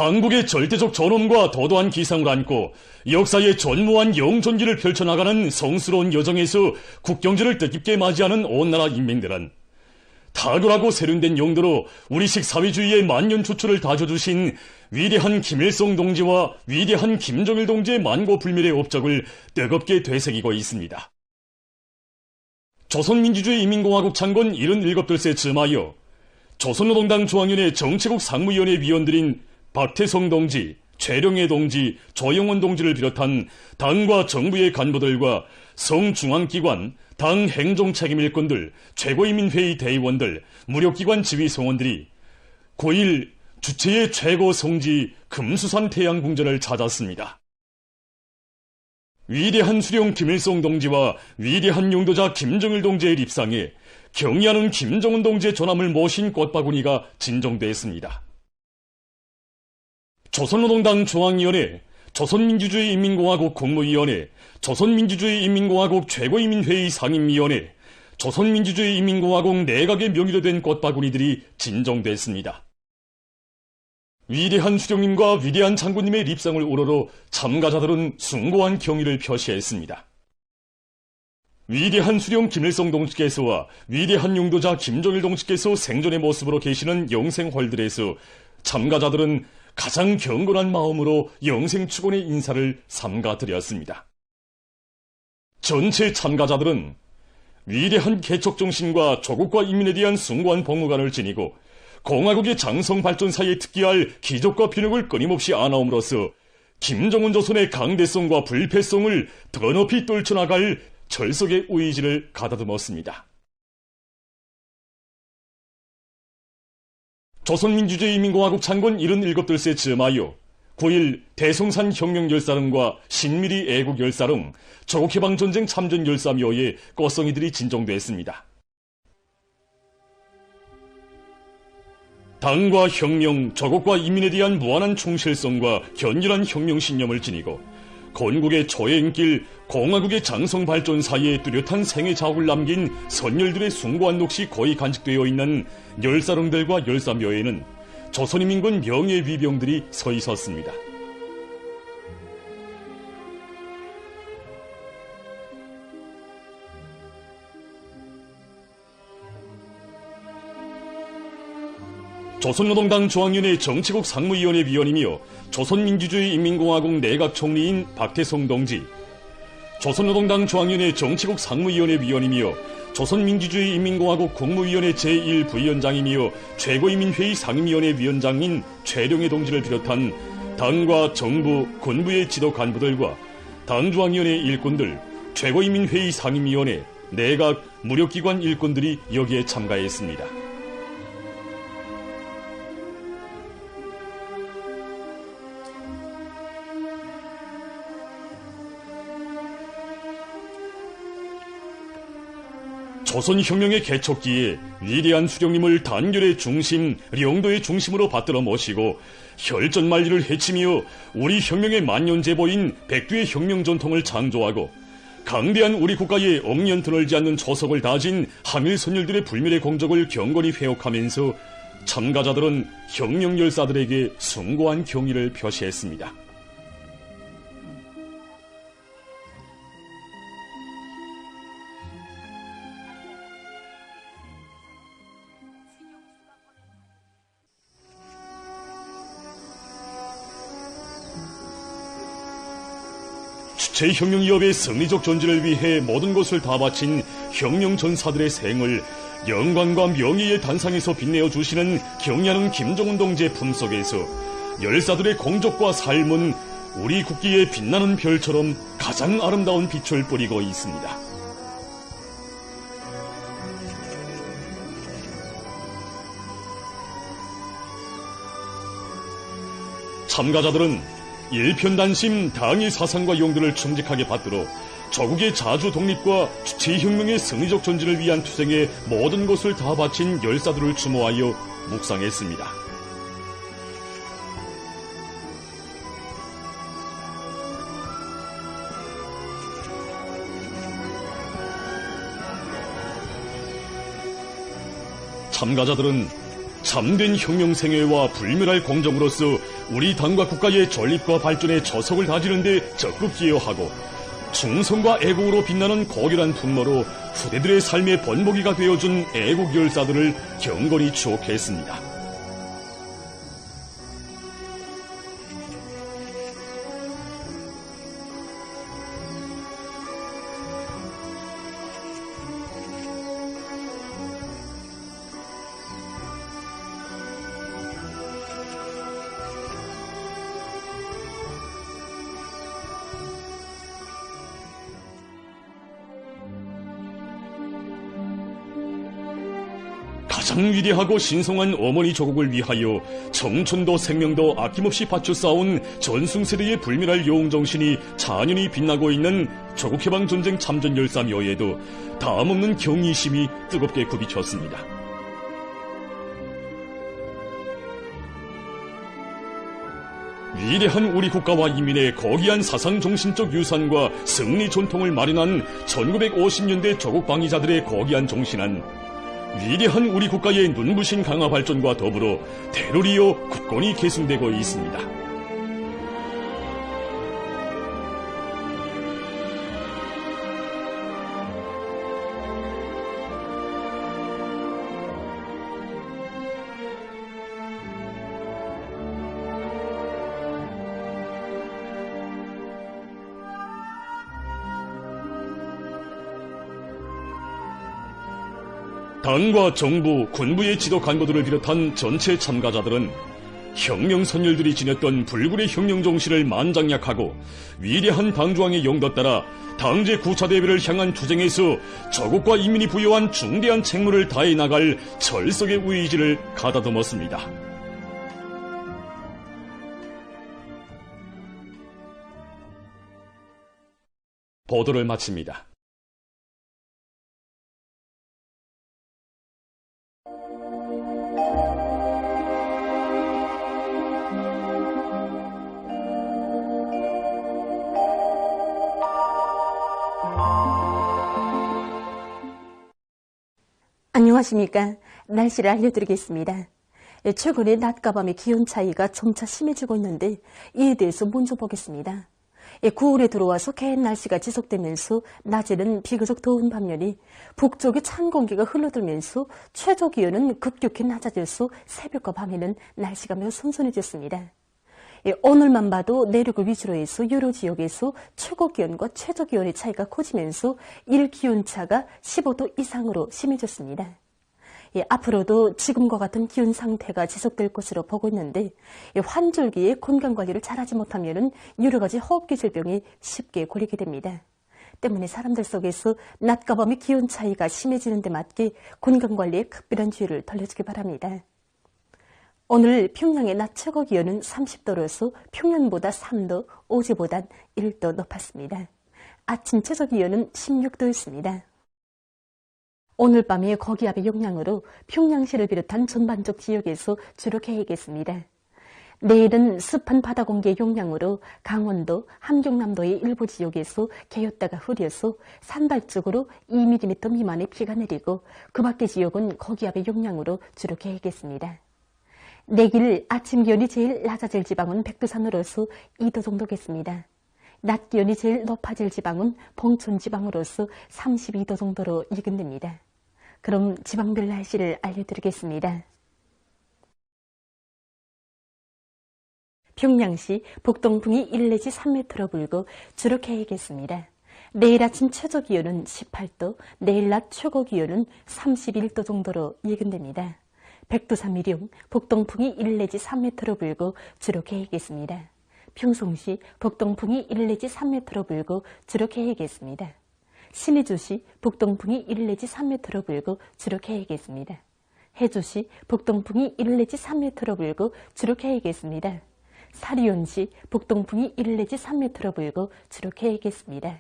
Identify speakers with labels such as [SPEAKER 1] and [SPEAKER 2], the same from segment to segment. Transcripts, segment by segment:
[SPEAKER 1] 한국의 절대적 전엄과 도도한 기상을 안고 역사의 전무한 영존기를 펼쳐나가는 성스러운 여정에서 국경지를 뜻깊게 맞이하는 온 나라 인민들은 탁월하고 세련된 용도로 우리식 사회주의의 만년 추출을 다져주신 위대한 김일성 동지와 위대한 김정일 동지의 만고불멸의 업적을 뜨겁게 되새기고 있습니다. 조선민주주의인민공화국 창건 77돌세 즈음하여 조선노동당 중앙위원회 정치국 상무위원회 위원들인 박태성 동지, 최령해 동지, 조영원 동지를 비롯한 당과 정부의 간부들과 성중앙기관, 당 행정책임일꾼들, 최고인민회의 대의원들, 무력기관 지휘성원들이 9일 주체의 최고 성지 금수산 태양궁전을 찾았습니다. 위대한 수령 김일성 동지와 위대한 용도자 김정일 동지의 입상에 경의하는 김정은 동지의 전함을 모신 꽃바구니가 진정되었습니다. 조선노동당 중앙위원회, 조선민주주의인민공화국 국무위원회, 조선민주주의인민공화국 최고인민회의 상임위원회, 조선민주주의인민공화국 내각의 명의로 된 꽃바구니들이 진정됐습니다. 위대한 수령님과 위대한 장군님의 입상을 우러러 참가자들은 숭고한 경의를 표시했습니다. 위대한 수령 김일성 동지께서와 위대한 용도자 김정일 동지께서 생전의 모습으로 계시는 영생홀들에서 참가자들은 가장 경건한 마음으로 영생축원의 인사를 삼가드렸습니다. 전체 참가자들은 위대한 개척정신과 조국과 인민에 대한 숭고한 복무관을 지니고 공화국의 장성발전사에 특기할 기적과 비력을 끊임없이 안아옴으로써 김정은 조선의 강대성과 불패성을 더 높이 떨쳐나갈 철석의 의지를 가다듬었습니다. 조선민주주의인민공화국 창건 77돌세 즈음하여 9일 대성산 혁명열사릉과 신미리 애국열사릉, 조국해방전쟁 참전열사묘에 꽃송이들이 진정됐습니다. 당과 혁명, 조국과 인민에 대한 무한한 충실성과 견렬한 혁명신념을 지니고 건국의 초행길, 공화국의 장성발전사에 뚜렷한 생애 자국을 남긴 선열들의 숭고한 몫이 거의 간직되어 있는 열사릉들과 열사묘에는 조선인민군 명예위병들이 서 있었습니다. 조선노동당 중앙위원회 정치국 상무위원회 위원이며 조선민주주의인민공화국 내각총리인 박태성 동지, 조선노동당 중앙위원회 정치국 상무위원회 위원이며 조선민주주의인민공화국 국무위원회 제1부위원장이며 최고인민회의 상임위원회 위원장인 최령해 동지를 비롯한 당과 정부, 군부의 지도 간부들과 당중앙위원회 일꾼들, 최고인민회의 상임위원회, 내각, 무력기관 일꾼들이 여기에 참가했습니다. 조선혁명의 개척기에 위대한 수령님을 단결의 중심, 영도의 중심으로 받들어 모시고 혈전만리를 헤치며 우리 혁명의 만년제보인 백두의 혁명 전통을 창조하고 강대한 우리 국가에 억년 드널지 않는 초석을 다진 항일 선열들의 불멸의 공적을 경건히 회옥하면서 참가자들은 혁명열사들에게 숭고한 경의를 표시했습니다. 제 혁명이업의 승리적 전진을 위해 모든 것을 다 바친 혁명전사들의 생을 영광과 명예의 단상에서 빛내어 주시는 경의하는 김정은 동지의 품속에서 열사들의 공적과 삶은 우리 국기의 빛나는 별처럼 가장 아름다운 빛을 뿌리고 있습니다. 참가자들은 일편단심 당의 사상과 용도를 충직하게 받들어 조국의 자주 독립과 주체혁명의 승리적 전진을 위한 투쟁에 모든 것을 다 바친 열사들을 추모하여 묵상했습니다. 참가자들은 참된 혁명 생애와 불멸할 공정으로서 우리 당과 국가의 전립과 발전에 저석을 다지는 데 적극 기여하고 충성과 애국으로 빛나는 고결한 품모로 후대들의 삶의 번복이가 되어준 애국 열사들을 경건히 추억했습니다. 가장 위대하고 신성한 어머니 조국을 위하여 청춘도 생명도 아낌없이 바쳐 싸운 전승세대의 불멸할 영웅정신이 잔연히 빛나고 있는 조국해방전쟁 참전 열사묘에도 다음없는 경의심이 뜨겁게 굽이쳤습니다. 위대한 우리 국가와 인민의 거기한 사상정신적 유산과 승리 전통을 마련한 1950년대 조국 방위자들의 거기한 정신은 위대한 우리 국가의 눈부신 강화 발전과 더불어 대를 이어 굳건히 계승되고 있습니다. 당과 정부, 군부의 지도 간부들을 비롯한 전체 참가자들은 혁명 선열들이 지녔던 불굴의 혁명 정신을 만장약하고 위대한 당주왕의 영도 따라 당제 9차 대회를 향한 투쟁에서 조국과 인민이 부여한 중대한 책무를 다해 나갈 철석의 의지를 가다듬었습니다. 보도를 마칩니다.
[SPEAKER 2] 안녕하십니까. 날씨를 알려드리겠습니다. 최근에 낮과 밤의 기온 차이가 점차 심해지고 있는데 이에 대해서 먼저 보겠습니다. 9월에 들어와서 개인 날씨가 지속되면서 낮에는 비교적 더운 반면에 북쪽에 찬 공기가 흘러들면서 최저 기온은 급격히 낮아져서 새벽과 밤에는 날씨가 매우 선선해졌습니다. 오늘만 봐도 내륙을 위주로 해서 여러 지역에서 최고 기온과 최저 기온의 차이가 커지면서 일기온차가 15도 이상으로 심해졌습니다. 앞으로도 지금과 같은 기온 상태가 지속될 것으로 보고 있는데 환절기에 건강관리를 잘하지 못하면 여러 가지 호흡기 질병이 쉽게 걸리게 됩니다. 때문에 사람들 속에서 낮과 밤의 기온 차이가 심해지는 데 맞게 건강관리에 특별한 주의를 돌려주기 바랍니다. 오늘 평양의 낮 최고 기온은 30도로서 평년보다 3도, 어제보단 1도 높았습니다. 아침 최저 기온은 16도였습니다. 오늘 밤에 고기압의 영향으로 평양시를 비롯한 전반적 지역에서 주로 개이겠습니다. 내일은 습한 바다 공기의 영향으로 강원도, 함경남도의 일부 지역에서 개였다가 흐려서 산발적으로 2mm 미만의 비가 내리고 그 밖의 지역은 고기압의 영향으로 주로 개이겠습니다. 내일 아침 기온이 제일 낮아질 지방은 백두산으로서 2도 정도겠습니다. 낮 기온이 제일 높아질 지방은 봉천 지방으로서 32도 정도로 예견됩니다. 그럼 지방별 날씨를 알려드리겠습니다. 평양시 북동풍이 1 내지 3m로 불고 주로 개이겠습니다. 내일 아침 최저 기온은 18도, 내일 낮 최고 기온은 31도 정도로 예견됩니다. 백두산 미령, 북동풍이 1 내지 3m로 불고 주로 개이겠습니다. 평송시 북동풍이 1 내지 3m로 불고 주로 개이겠습니다. 신의주시 북동풍이 1 내지 3m로 불고 주로 개이겠습니다. 해주시 북동풍이 1 내지 3m로 불고 주로 개이겠습니다. 사리온시 북동풍이 1 내지 3m로 불고 주로 개이겠습니다.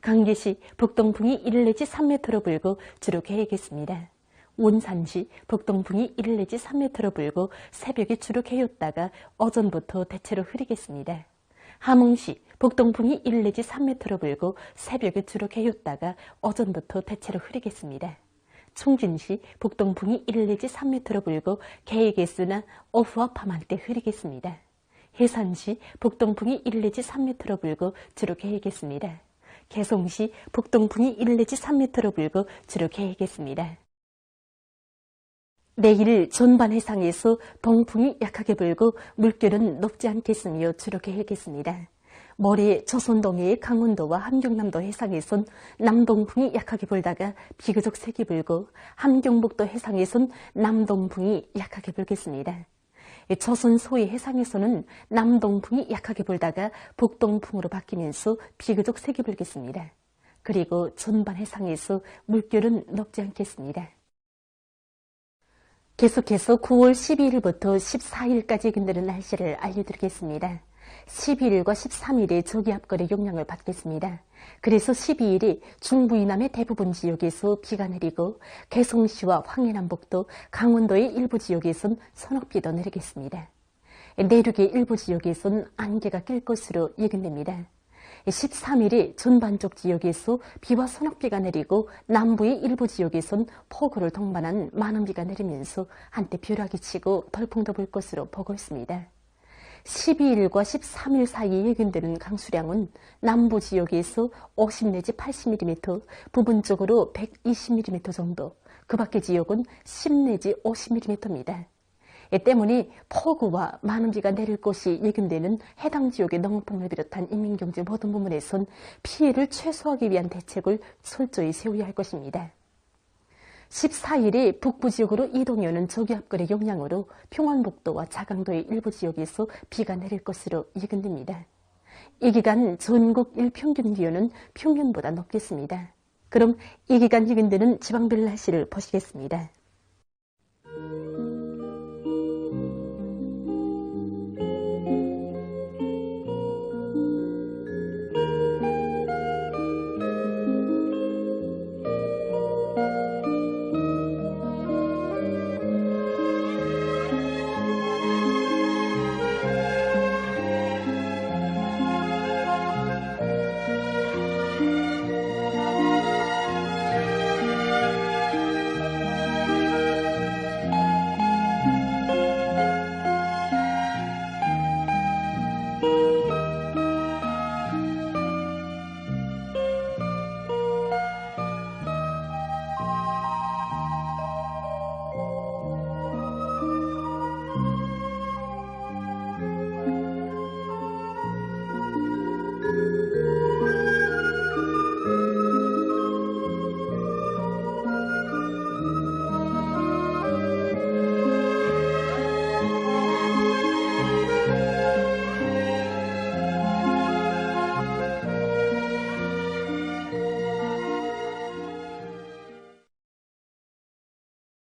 [SPEAKER 2] 강계시 북동풍이 1 내지 3m로 불고 주로 개이겠습니다. 원산시 북동풍이 1 내지 3m로 불고 새벽에 주로 개였다가 오전부터 대체로 흐리겠습니다. 함흥시 북동풍이 1 내지 3m로 불고 새벽에 주로 개였다가 오전부터 대체로 흐리겠습니다. 충진시 북동풍이 1 내지 3m로 불고 개의 개수나 오후와 밤한때 흐리겠습니다. 해산시 북동풍이 1 내지 3m로 불고 주로 개겠습니다. 개송시 북동풍이 1 내지 3m로 불고 주로 개겠습니다. 내일 전반 해상에서 동풍이 약하게 불고 물결은 높지 않겠으며 주로 개겠습니다. 모레 조선동해의 강원도와 함경남도 해상에선 남동풍이 약하게 불다가 비교적 세게 불고 함경북도 해상에선 남동풍이 약하게 불겠습니다. 조선 소위 해상에서는 남동풍이 약하게 불다가 북동풍으로 바뀌면서 비교적 세게 불겠습니다. 그리고 전반 해상에서 물결은 높지 않겠습니다. 계속해서 9월 12일부터 14일까지 근대는 날씨를 알려드리겠습니다. 12일과 13일에 저기압골의 영향을 받겠습니다. 그래서 12일이 중부 이남의 대부분 지역에서 비가 내리고 개성시와 황해남북도, 강원도의 일부 지역에선 소낙비도 내리겠습니다. 내륙의 일부 지역에선 안개가 낄 것으로 예견됩니다. 13일이 전반쪽 지역에서 비와 소낙비가 내리고 남부의 일부 지역에선 폭우를 동반한 많은 비가 내리면서 한때 벼락이 치고 돌풍도 불 것으로 보고 있습니다. 12일과 13일 사이에 예견되는 강수량은 남부 지역에서 50 내지 80mm, 부분적으로 120mm 정도, 그 밖의 지역은 10 내지 50mm입니다. 때문에 폭우와 많은 비가 내릴 것이 예견되는 해당 지역의 농업폭을 비롯한 인민경제 모든 부문에선 피해를 최소화하기 위한 대책을 철저히 세워야 할 것입니다. 14일에 북부 지역으로 이동해오는 저기압골의 영향으로 평안북도와 자강도의 일부 지역에서 비가 내릴 것으로 예견됩니다. 이 기간 전국 일평균 기온은 평년보다 높겠습니다. 그럼 이 기간 예견되는 지방별 날씨를 보시겠습니다.